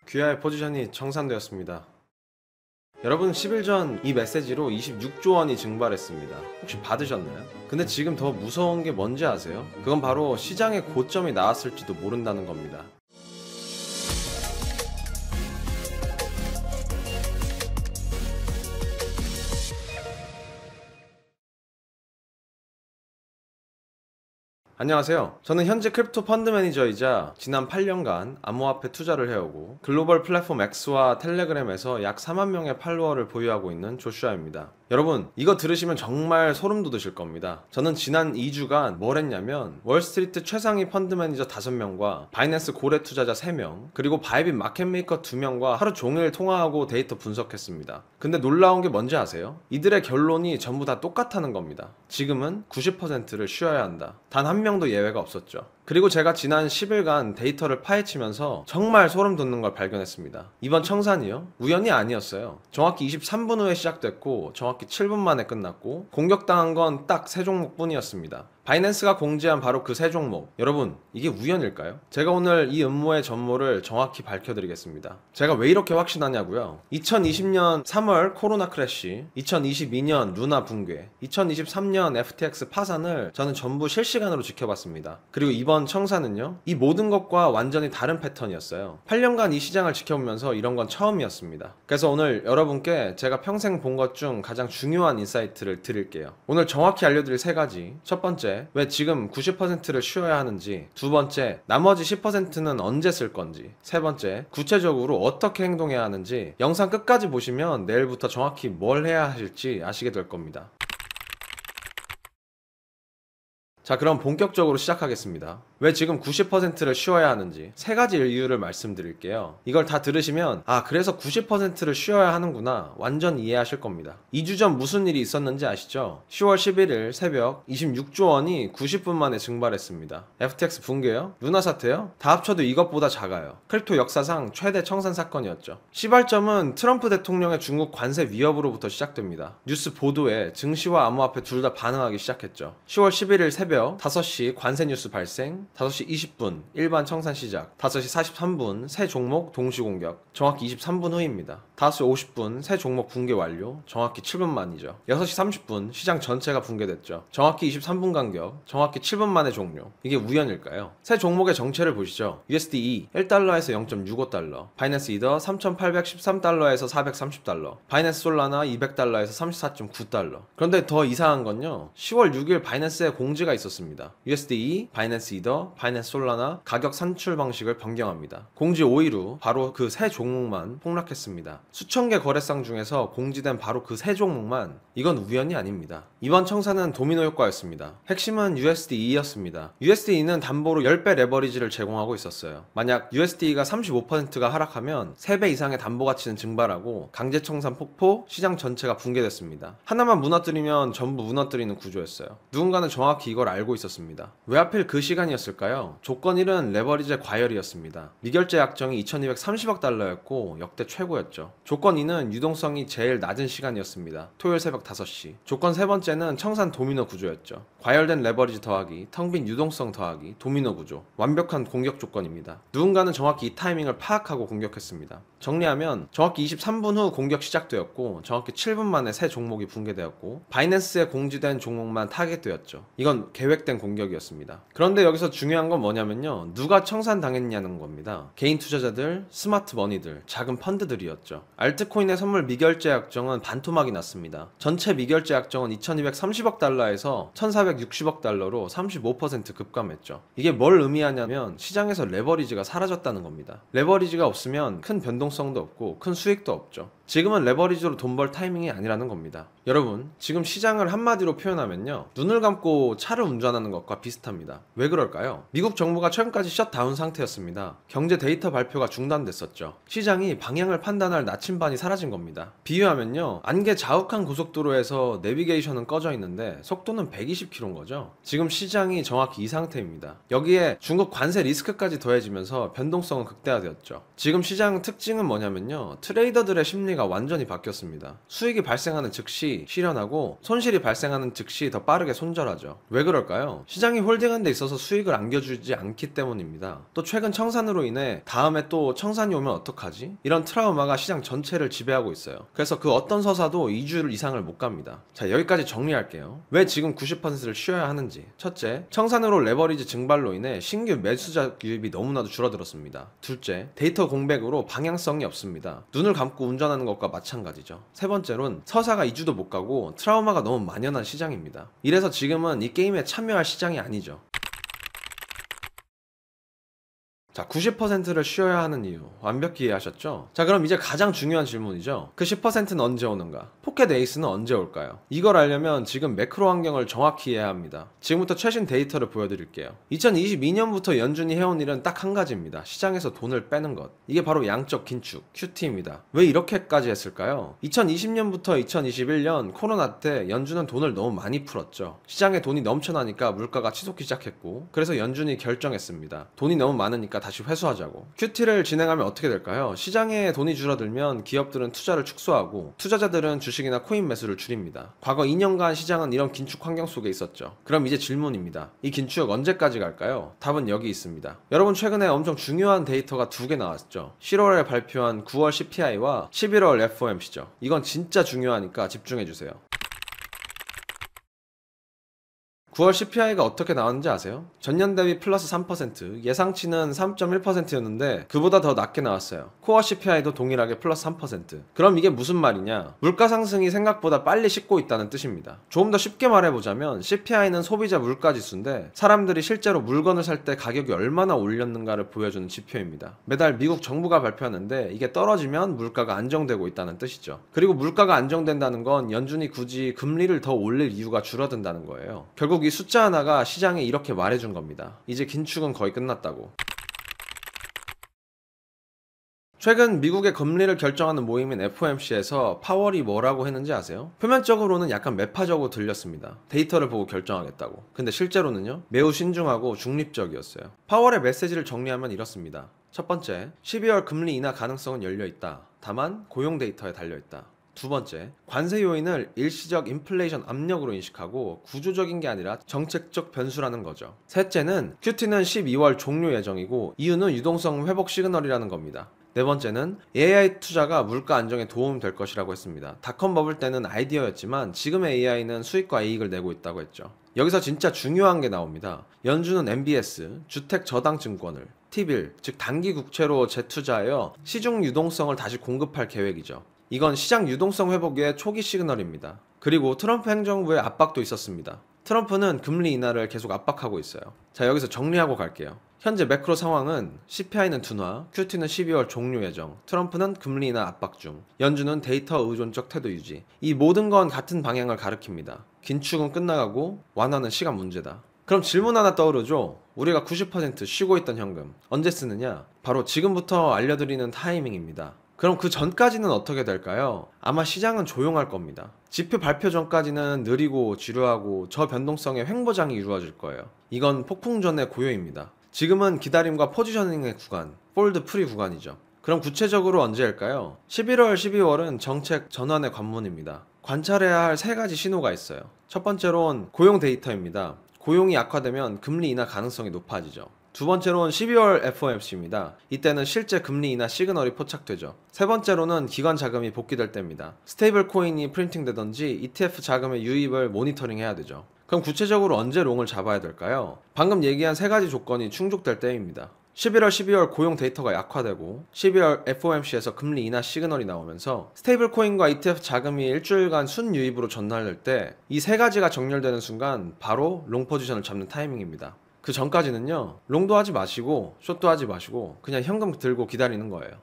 귀하의 포지션이 청산되었습니다. 여러분 10일 전 이 메시지로 26조 원이 증발했습니다. 혹시 받으셨나요? 근데 지금 더 무서운 게 뭔지 아세요? 그건 바로 시장의 고점이 나왔을지도 모른다는 겁니다. 안녕하세요. 저는 현재 크립토 펀드 매니저이자 지난 8년간 암호화폐 투자를 해오고 글로벌 플랫폼 X와 텔레그램에서 약 4만 명의 팔로워를 보유하고 있는 조슈아입니다. 여러분, 이거 들으시면 정말 소름 돋으실 겁니다. 저는 지난 2주간 뭘 했냐면 월스트리트 최상위 펀드 매니저 5명과 바이낸스 고래 투자자 3명, 그리고 바이빗 마켓메이커 2명과 하루 종일 통화하고 데이터 분석했습니다. 근데 놀라운 게 뭔지 아세요? 이들의 결론이 전부 다 똑같다는 겁니다. 지금은 90%를 쉬어야 한다. 단 한 명도 예외가 없었죠. 그리고 제가 지난 10일간 데이터를 파헤치면서 정말 소름 돋는 걸 발견했습니다. 이번 청산이요? 우연이 아니었어요. 정확히 23분 후에 시작됐고 정확히 7분 만에 끝났고 공격당한 건 딱 3종목 뿐이었습니다. 바이낸스가 공지한 바로 그 3종목, 여러분 이게 우연일까요? 제가 오늘 이 음모의 전모를 정확히 밝혀드리겠습니다. 제가 왜 이렇게 확신하냐고요? 2020년 3월 코로나 크래시, 2022년 루나 붕괴, 2023년 FTX 파산을 저는 전부 실시간으로 지켜봤습니다. 그리고 이번 청산은요, 이 모든 것과 완전히 다른 패턴이었어요. 8년간 이 시장을 지켜보면서 이런 건 처음이었습니다. 그래서 오늘 여러분께 제가 평생 본 것 중 가장 중요한 인사이트를 드릴게요. 오늘 정확히 알려드릴 3가지. 첫 번째, 왜 지금 90%를 쉬어야 하는지, 두 번째, 나머지 10%는 언제 쓸 건지, 세 번째, 구체적으로 어떻게 행동해야 하는지 영상 끝까지 보시면 내일부터 정확히 뭘 해야 하실지 아시게 될 겁니다. 자, 그럼 본격적으로 시작하겠습니다. 왜 지금 90%를 쉬어야 하는지 3가지 이유를 말씀드릴게요. 이걸 다 들으시면 그래서 90%를 쉬어야 하는구나 완전 이해하실 겁니다. 2주 전 무슨 일이 있었는지 아시죠? 10월 11일 새벽 26조 원이 90분 만에 증발했습니다. FTX 붕괴요? 루나 사태요? 다 합쳐도 이것보다 작아요. 크립토 역사상 최대 청산 사건이었죠. 시발점은 트럼프 대통령의 중국 관세 위협으로부터 시작됩니다. 뉴스 보도에 증시와 암호화폐 둘 다 반응하기 시작했죠. 10월 11일 새벽 5시 관세 뉴스 발생, 5시 20분 일반 청산 시작, 5시 43분 새 종목 동시 공격, 정확히 23분 후입니다. 5시 50분 새 종목 붕괴 완료, 정확히 7분 만이죠. 6시 30분 시장 전체가 붕괴됐죠. 정확히 23분 간격, 정확히 7분 만에 종료. 이게 우연일까요? 새 종목의 정체를 보시죠. USD 1달러에서 0.65달러, 바이낸스 이더 3,813달러에서 430달러, 바이낸스 솔라나 200달러에서 34.9달러. 그런데 더 이상한 건요, 10월 6일 바이낸스에 공지가 있었습니다. USD, 바이낸스 이더, 바이낸스 솔라나 가격 산출 방식을 변경합니다. 공지 5일 후 바로 그 세 종목만 폭락했습니다. 수천 개 거래상 중에서 공지된 바로 그 세 종목만, 이건 우연이 아닙니다. 이번 청산은 도미노 효과였습니다. 핵심은 USDE였습니다. USDE는 담보로 10배 레버리지를 제공하고 있었어요. 만약 USDE가 35%가 하락하면 3배 이상의 담보 가치는 증발하고 강제 청산 폭포, 시장 전체가 붕괴됐습니다. 하나만 무너뜨리면 전부 무너뜨리는 구조였어요. 누군가는 정확히 이걸 알고 있었습니다. 왜 하필 그 시간이었을까요? 조건 1은 레버리지의 과열이었습니다. 미결제 약정이 2230억 달러였고 역대 최고였죠. 조건 2는 유동성이 제일 낮은 시간이었습니다. 토요일 새벽 5시. 조건 세 번째는 청산 도미노 구조였죠. 과열된 레버리지 더하기, 텅 빈 유동성 더하기, 도미노 구조. 완벽한 공격 조건입니다. 누군가는 정확히 이 타이밍을 파악하고 공격했습니다. 정리하면 정확히 23분 후 공격 시작되었고 정확히 7분 만에 새 종목이 붕괴되었고 바이낸스에 공지된 종목만 타겟되었죠. 이건 계획된 공격이었습니다. 그런데 여기서 중요한 건 뭐냐면요, 누가 청산당했냐는 겁니다. 개인 투자자들, 스마트 머니들, 작은 펀드들이었죠. 알트코인의 선물 미결제 약정은 반토막이 났습니다. 전체 미결제 약정은 2230억 달러에서 1460억 달러로 35% 급감했죠. 이게 뭘 의미하냐면 시장에서 레버리지가 사라졌다는 겁니다. 레버리지가 없으면 큰 변동성도 없고 큰 수익도 없죠. 지금은 레버리지로 돈 벌 타이밍이 아니라는 겁니다. 여러분, 지금 시장을 한마디로 표현하면요, 눈을 감고 차를 운전하는 것과 비슷합니다. 왜 그럴까요? 미국 정부가 최근까지 셧다운 상태였습니다. 경제 데이터 발표가 중단됐었죠. 시장이 방향을 판단할 나침반이 사라진 겁니다. 비유하면요, 안개 자욱한 고속도로에서 내비게이션은 꺼져 있는데 속도는 120km인 거죠. 지금 시장이 정확히 이 상태입니다. 여기에 중국 관세 리스크까지 더해지면서 변동성은 극대화되었죠. 지금 시장 특징은 뭐냐면요, 트레이더들의 심리가 심리가 완전히 바뀌었습니다. 수익이 발생하는 즉시 실현하고 손실이 발생하는 즉시 더 빠르게 손절하죠. 왜 그럴까요? 시장이 홀딩한 데 있어서 수익을 안겨주지 않기 때문입니다. 또 최근 청산으로 인해 다음에 또 청산이 오면 어떡하지? 이런 트라우마가 시장 전체를 지배하고 있어요. 그래서 그 어떤 서사도 2주 이상을 못 갑니다. 자, 여기까지 정리할게요. 왜 지금 90%를 쉬어야 하는지. 첫째, 청산으로 레버리지 증발로 인해 신규 매수자 유입이 너무나도 줄어들었습니다. 둘째, 데이터 공백으로 방향성이 없습니다. 눈을 감고 운전하는 것과 마찬가지죠. 세 번째로는 서사가 2주도 못 가고 트라우마가 너무 만연한 시장입니다. 이래서 지금은 이 게임에 참여할 시장이 아니죠. 자, 90%를 쉬어야 하는 이유 완벽히 이해하셨죠? 자, 그럼 이제 가장 중요한 질문이죠. 그 10%는 언제 오는가? 포켓 에이스는 언제 올까요? 이걸 알려면 지금 매크로 환경을 정확히 이해해야 합니다. 지금부터 최신 데이터를 보여드릴게요. 2022년부터 연준이 해온 일은 딱 한 가지입니다. 시장에서 돈을 빼는 것. 이게 바로 양적 긴축, QT입니다. 왜 이렇게까지 했을까요? 2020년부터 2021년 코로나 때 연준은 돈을 너무 많이 풀었죠. 시장에 돈이 넘쳐나니까 물가가 치솟기 시작했고, 그래서 연준이 결정했습니다. 돈이 너무 많으니까 다시 회수하자고. QT를 진행하면 어떻게 될까요? 시장에 돈이 줄어들면 기업들은 투자를 축소하고 투자자들은 주식이나 코인 매수를 줄입니다. 과거 2년간 시장은 이런 긴축 환경 속에 있었죠. 그럼 이제 질문입니다. 이 긴축 언제까지 갈까요? 답은 여기 있습니다. 여러분, 최근에 엄청 중요한 데이터가 두 개 나왔죠. 10월에 발표한 9월 CPI와 11월 FOMC죠. 이건 진짜 중요하니까 집중해주세요. 9월 CPI가 어떻게 나왔는지 아세요? 전년 대비 플러스 3%, 예상치는 3.1%였는데 그보다 더 낮게 나왔어요. 코어 CPI도 동일하게 플러스 3%. 그럼 이게 무슨 말이냐? 물가 상승이 생각보다 빨리 식고 있다는 뜻입니다. 조금 더 쉽게 말해보자면 CPI는 소비자 물가지수인데 사람들이 실제로 물건을 살 때 가격이 얼마나 올렸는가를 보여주는 지표입니다. 매달 미국 정부가 발표하는데 이게 떨어지면 물가가 안정되고 있다는 뜻이죠. 그리고 물가가 안정된다는 건 연준이 굳이 금리를 더 올릴 이유가 줄어든다는 거예요. 결국 이 숫자 하나가 시장에 이렇게 말해준 겁니다. 이제 긴축은 거의 끝났다고. 최근 미국의 금리를 결정하는 모임인 FOMC에서 파월이 뭐라고 했는지 아세요? 표면적으로는 약간 매파적으로 들렸습니다. 데이터를 보고 결정하겠다고. 근데 실제로는요, 매우 신중하고 중립적이었어요. 파월의 메시지를 정리하면 이렇습니다. 첫 번째, 12월 금리 인하 가능성은 열려있다. 다만 고용 데이터에 달려있다. 두 번째, 관세 요인을 일시적 인플레이션 압력으로 인식하고 구조적인 게 아니라 정책적 변수라는 거죠. 셋째는 QT는 12월 종료 예정이고 이유는 유동성 회복 시그널이라는 겁니다. 네 번째는 AI 투자가 물가 안정에 도움 될 것이라고 했습니다. 닷컴 버블 때는 아이디어였지만 지금의 AI는 수익과 이익을 내고 있다고 했죠. 여기서 진짜 중요한 게 나옵니다. 연준은 MBS, 주택 저당 증권을 T빌, 즉 단기 국채로 재투자하여 시중 유동성을 다시 공급할 계획이죠. 이건 시장 유동성 회복의 초기 시그널입니다. 그리고 트럼프 행정부의 압박도 있었습니다. 트럼프는 금리 인하를 계속 압박하고 있어요. 자, 여기서 정리하고 갈게요. 현재 매크로 상황은 CPI는 둔화, QT는 12월 종료 예정, 트럼프는 금리 인하 압박 중, 연준은 데이터 의존적 태도 유지. 이 모든 건 같은 방향을 가리킵니다. 긴축은 끝나가고 완화는 시간 문제다. 그럼 질문 하나 떠오르죠? 우리가 90% 쉬고 있던 현금 언제 쓰느냐? 바로 지금부터 알려드리는 타이밍입니다. 그럼 그 전까지는 어떻게 될까요? 아마 시장은 조용할 겁니다. 지표 발표 전까지는 느리고 지루하고 저변동성의 횡보장이 이루어질 거예요. 이건 폭풍 전의 고요입니다. 지금은 기다림과 포지셔닝의 구간, 폴드 프리 구간이죠. 그럼 구체적으로 언제일까요? 11월, 12월은 정책 전환의 관문입니다. 관찰해야 할 세 가지 신호가 있어요. 첫 번째로는 고용 데이터입니다. 고용이 악화되면 금리 인하 가능성이 높아지죠. 두 번째로는 12월 FOMC입니다. 이때는 실제 금리 인하 시그널이 포착되죠. 세 번째로는 기관 자금이 복귀될 때입니다. 스테이블 코인이 프린팅 되던지 ETF 자금의 유입을 모니터링 해야 되죠. 그럼 구체적으로 언제 롱을 잡아야 될까요? 방금 얘기한 세 가지 조건이 충족될 때입니다. 11월, 12월 고용 데이터가 약화되고 12월 FOMC에서 금리 인하 시그널이 나오면서 스테이블 코인과 ETF 자금이 일주일간 순유입으로 전환될 때 이 세 가지가 정렬되는 순간 바로 롱 포지션을 잡는 타이밍입니다. 그 전까지는요, 롱도 하지 마시고 숏도 하지 마시고 그냥 현금 들고 기다리는 거예요.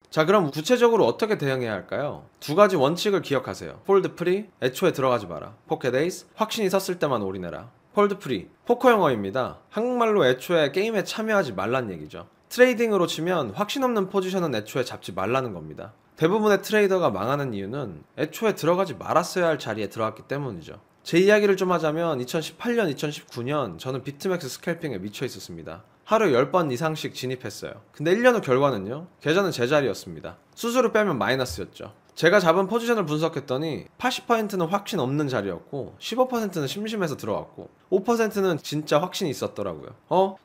자, 그럼 구체적으로 어떻게 대응해야 할까요? 두 가지 원칙을 기억하세요. 폴드 프리, 애초에 들어가지 마라. 포켓 에이스, 확신이 섰을 때만 올인해라. 폴드 프리, 포커 영어입니다. 한국말로 애초에 게임에 참여하지 말란 얘기죠. 트레이딩으로 치면 확신 없는 포지션은 애초에 잡지 말라는 겁니다. 대부분의 트레이더가 망하는 이유는 애초에 들어가지 말았어야 할 자리에 들어갔기 때문이죠. 제 이야기를 좀 하자면 2018년, 2019년 저는 비트맥스 스캘핑에 미쳐 있었습니다. 하루에 10번 이상씩 진입했어요. 근데 1년 후 결과는요? 계좌는 제자리였습니다. 수수료 빼면 마이너스였죠. 제가 잡은 포지션을 분석했더니 80%는 확신 없는 자리였고 15%는 심심해서 들어갔고 5%는 진짜 확신이 있었더라고요.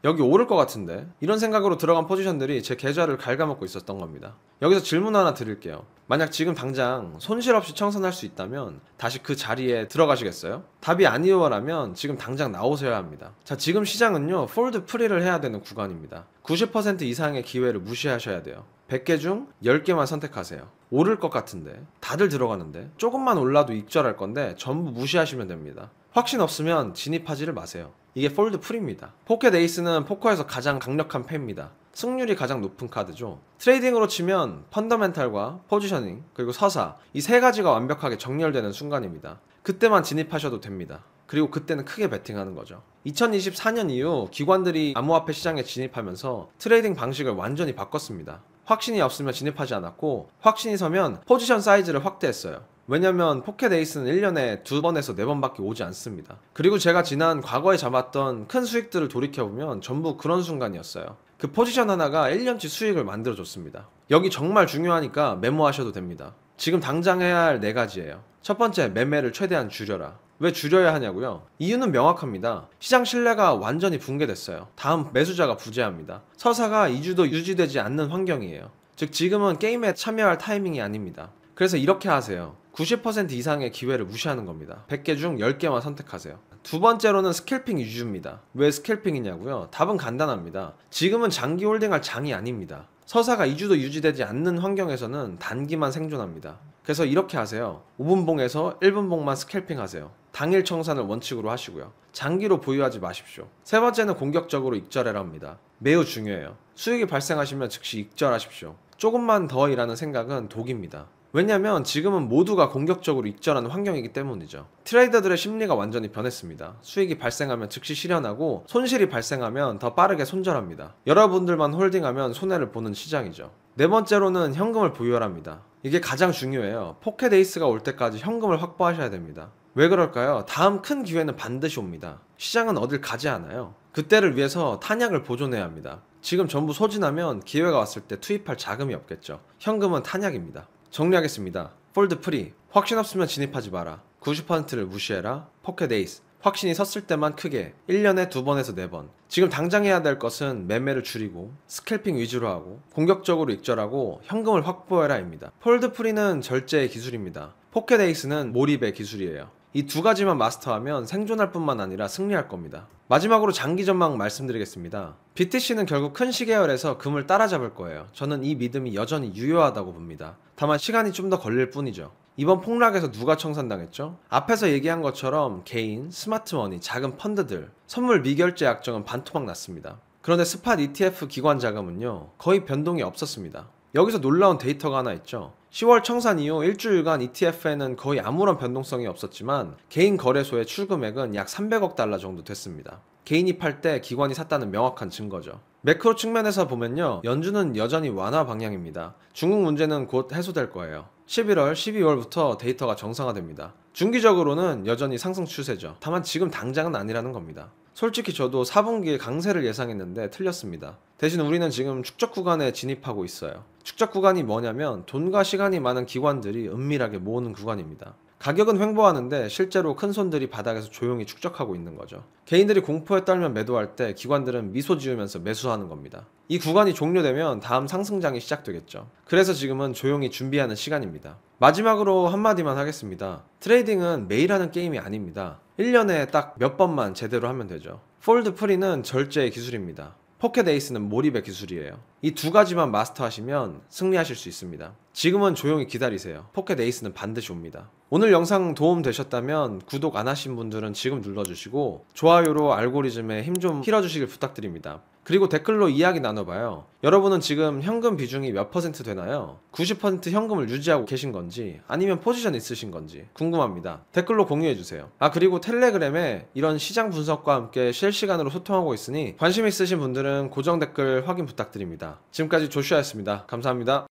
여기 오를 것 같은데? 이런 생각으로 들어간 포지션들이 제 계좌를 갉아먹고 있었던 겁니다. 여기서 질문 하나 드릴게요. 만약 지금 당장 손실 없이 청산할 수 있다면 다시 그 자리에 들어가시겠어요? 답이 아니요라면 지금 당장 나오셔야 합니다. 자, 지금 시장은요 폴드 프리를 해야 되는 구간입니다. 90% 이상의 기회를 무시하셔야 돼요. 100개 중 10개만 선택하세요. 오를 것 같은데, 다들 들어가는데, 조금만 올라도 익절할 건데 전부 무시하시면 됩니다. 확신 없으면 진입하지를 마세요. 이게 폴드 프리입니다. 포켓 에이스는 포커에서 가장 강력한 패입니다. 승률이 가장 높은 카드죠. 트레이딩으로 치면 펀더멘탈과 포지셔닝 그리고 서사, 이 세 가지가 완벽하게 정렬되는 순간입니다. 그때만 진입하셔도 됩니다. 그리고 그때는 크게 베팅하는 거죠. 2024년 이후 기관들이 암호화폐 시장에 진입하면서 트레이딩 방식을 완전히 바꿨습니다. 확신이 없으면 진입하지 않았고, 확신이 서면 포지션 사이즈를 확대했어요. 왜냐면 포켓 에이스는 1년에 2번에서 4번밖에 오지 않습니다. 그리고 제가 지난 과거에 잡았던 큰 수익들을 돌이켜보면 전부 그런 순간이었어요. 그 포지션 하나가 1년치 수익을 만들어줬습니다. 여기 정말 중요하니까 메모하셔도 됩니다. 지금 당장 해야 할 4가지예요. 첫 번째, 매매를 최대한 줄여라. 왜 줄여야 하냐고요? 이유는 명확합니다. 시장 신뢰가 완전히 붕괴됐어요. 다음 매수자가 부재합니다. 서사가 2주도 유지되지 않는 환경이에요. 즉 지금은 게임에 참여할 타이밍이 아닙니다. 그래서 이렇게 하세요. 90% 이상의 기회를 무시하는 겁니다. 100개 중 10개만 선택하세요. 두 번째로는 스캘핑 위주입니다. 왜 스캘핑이냐고요? 답은 간단합니다. 지금은 장기 홀딩할 장이 아닙니다. 서사가 2주도 유지되지 않는 환경에서는 단기만 생존합니다. 그래서 이렇게 하세요. 5분봉에서 1분봉만 스캘핑 하세요. 당일 청산을 원칙으로 하시고요. 장기로 보유하지 마십시오. 세 번째는 공격적으로 익절해라 합니다. 매우 중요해요. 수익이 발생하시면 즉시 익절하십시오. 조금만 더 일하는 생각은 독입니다. 왜냐면 지금은 모두가 공격적으로 익절하는 환경이기 때문이죠. 트레이더들의 심리가 완전히 변했습니다. 수익이 발생하면 즉시 실현하고 손실이 발생하면 더 빠르게 손절합니다. 여러분들만 홀딩하면 손해를 보는 시장이죠. 네 번째로는 현금을 보유하랍니다. 이게 가장 중요해요. 포켓 에이스가 올 때까지 현금을 확보하셔야 됩니다. 왜 그럴까요? 다음 큰 기회는 반드시 옵니다. 시장은 어딜 가지 않아요. 그때를 위해서 탄약을 보존해야 합니다. 지금 전부 소진하면 기회가 왔을 때 투입할 자금이 없겠죠. 현금은 탄약입니다. 정리하겠습니다. 폴드 프리, 확신 없으면 진입하지 마라. 90%를 무시해라. 포켓 에이스, 확신이 섰을 때만 크게 1년에 2번에서 4번. 지금 당장 해야 될 것은 매매를 줄이고 스캘핑 위주로 하고 공격적으로 익절하고 현금을 확보해라입니다. 폴드 프리는 절제의 기술입니다. 포켓 에이스는 몰입의 기술이에요. 이 두 가지만 마스터하면 생존할 뿐만 아니라 승리할 겁니다. 마지막으로 장기 전망 말씀드리겠습니다. BTC는 결국 큰 시계열에서 금을 따라잡을 거예요. 저는 이 믿음이 여전히 유효하다고 봅니다. 다만 시간이 좀 더 걸릴 뿐이죠. 이번 폭락에서 누가 청산당했죠? 앞에서 얘기한 것처럼 개인, 스마트머니, 작은 펀드들, 선물 미결제 약정은 반토막 났습니다. 그런데 스팟 ETF 기관 자금은요, 거의 변동이 없었습니다. 여기서 놀라운 데이터가 하나 있죠. 10월 청산 이후 일주일간 ETF에는 거의 아무런 변동성이 없었지만 개인 거래소의 출금액은 약 300억 달러 정도 됐습니다. 개인이 팔 때 기관이 샀다는 명확한 증거죠. 매크로 측면에서 보면요, 연준은 여전히 완화 방향입니다. 중국 문제는 곧 해소될 거예요. 11월, 12월부터 데이터가 정상화됩니다. 중기적으로는 여전히 상승 추세죠. 다만 지금 당장은 아니라는 겁니다. 솔직히 저도 4분기에 강세를 예상했는데 틀렸습니다. 대신 우리는 지금 축적 구간에 진입하고 있어요. 축적 구간이 뭐냐면 돈과 시간이 많은 기관들이 은밀하게 모으는 구간입니다. 가격은 횡보하는데 실제로 큰 손들이 바닥에서 조용히 축적하고 있는 거죠. 개인들이 공포에 떨면 매도할 때 기관들은 미소 지으면서 매수하는 겁니다. 이 구간이 종료되면 다음 상승장이 시작되겠죠. 그래서 지금은 조용히 준비하는 시간입니다. 마지막으로 한마디만 하겠습니다. 트레이딩은 매일 하는 게임이 아닙니다. 1년에 딱 몇 번만 제대로 하면 되죠. 폴드 프리는 절제의 기술입니다. 포켓 에이스는 몰입의 기술이에요. 이 두 가지만 마스터하시면 승리하실 수 있습니다. 지금은 조용히 기다리세요. 포켓 에이스는 반드시 옵니다. 오늘 영상 도움 되셨다면 구독 안 하신 분들은 지금 눌러주시고 좋아요로 알고리즘에 힘 좀 실어주시길 부탁드립니다. 그리고 댓글로 이야기 나눠봐요. 여러분은 지금 현금 비중이 몇 퍼센트 되나요? 90% 현금을 유지하고 계신 건지 아니면 포지션 있으신 건지 궁금합니다. 댓글로 공유해주세요. 그리고 텔레그램에 이런 시장 분석과 함께 실시간으로 소통하고 있으니 관심 있으신 분들은 고정 댓글 확인 부탁드립니다. 지금까지 조슈아였습니다. 감사합니다.